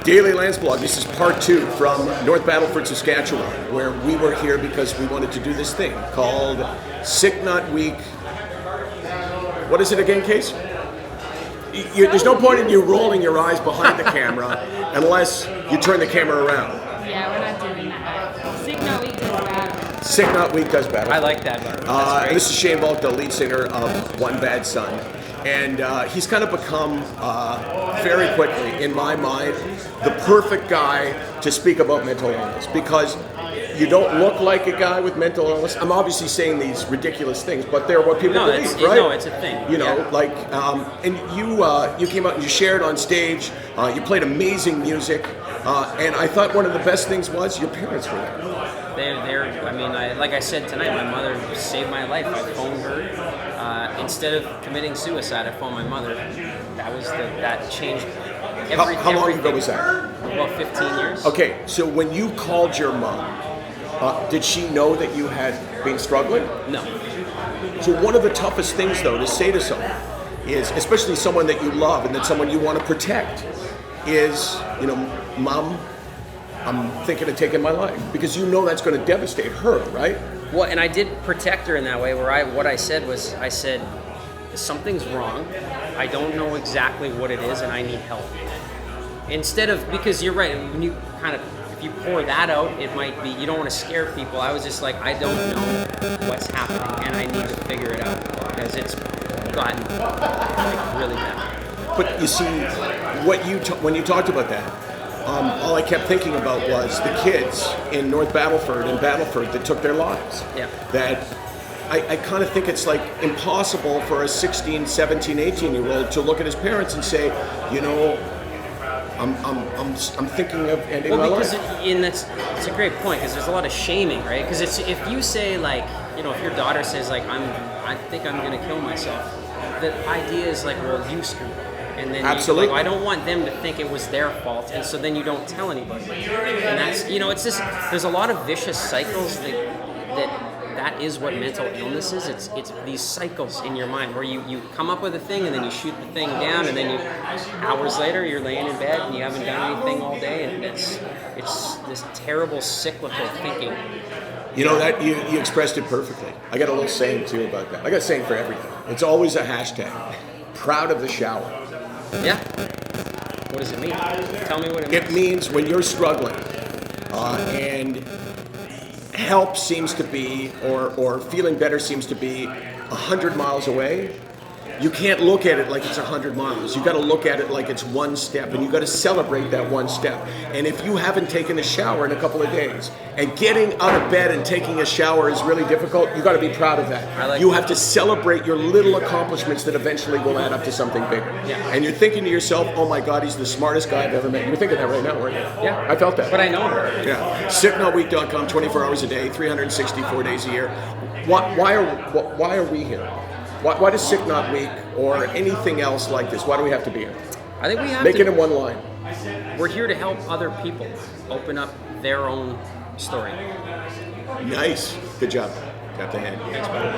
Daily Landsblog. This is part 2 from North Battleford, Saskatchewan, where we were here because we wanted to do this thing called SickNotWeak. What is it again, Case? There's no point in you rolling your eyes behind the camera unless you turn the camera around. Yeah, we're not doing that. SickNotWeak does better. SickNotWeak does better. I like that better. This is Shane Volk, the lead singer of One Bad Son. And he's kind of become, very quickly, in my mind, the perfect guy to speak about mental illness. Because you don't look like a guy with mental illness. I'm obviously saying these ridiculous things, but they're what people believe, right? No, it's a thing. You know, like, and you came out and you shared on stage. You played amazing music. And I thought one of the best things was your parents were there. Like I said tonight, my mother saved my life. I phoned her. Instead of committing suicide, I phoned my mother. That changed everything. How long ago was that? About 15 years. Okay, so when you called your mom, did she know that you had been struggling? No. So one of the toughest things, though, to say to someone is, especially someone that you love and that someone you want to protect, is, you know, Mom, I'm thinking of taking my life, because you know that's going to devastate her, right? Well, and I did protect her in that way. What I said was, something's wrong. I don't know exactly what it is, and I need help. Instead of, because you're right, when you if you pour that out, it might be, you don't want to scare people. I was just like, I don't know what's happening, and I need to figure it out, because it's gotten really bad. But you see, when you talked about that, all I kept thinking about was the kids in North Battleford and Battleford that took their lives. Yeah. That I kind of think it's like impossible for a 16, 17, 18-year-old to look at his parents and say, you know, I'm thinking of ending my life. It's a great point, because there's a lot of shaming, right? Because if you say, like, you know, if your daughter says, like, I think I'm going to kill myself, the idea is like, well, you screwed up. And then absolutely. I don't want them to think it was their fault, and so then you don't tell anybody. And that's, you know, it's just, there's a lot of vicious cycles that is what mental illness is. It's these cycles in your mind where you come up with a thing and then you shoot the thing down, and then hours later you're laying in bed and you haven't done anything all day, and it's this terrible cyclical thinking. You know, that you expressed it perfectly. I got a little saying too about that. I got a saying for everything. It's always a hashtag. Proud of the shower. Yeah. What does it mean? Tell me what it means. It means when you're struggling and help seems to be, or feeling better seems to be 100 miles away, you can't look at it like it's 100 miles. You got to look at it like it's one step, and you got to celebrate that one step. And if you haven't taken a shower in a couple of days, and getting out of bed and taking a shower is really difficult, you got to be proud of that. You have to celebrate your little accomplishments that eventually will add up to something bigger. Yeah. And you're thinking to yourself, oh my God, he's the smartest guy I've ever met. You're thinking that right now, weren't you? Yeah. I felt that. But I know her. Yeah. SickNotWeak.com, 24 hours a day, 364 days a year. Why are we here? Why does SickNotWeak or anything else like this? Why do we have to be here? I think we have Make to. it in one line. We're here to help other people open up their own story. Nice. Good job. Got the hand. Thanks, buddy.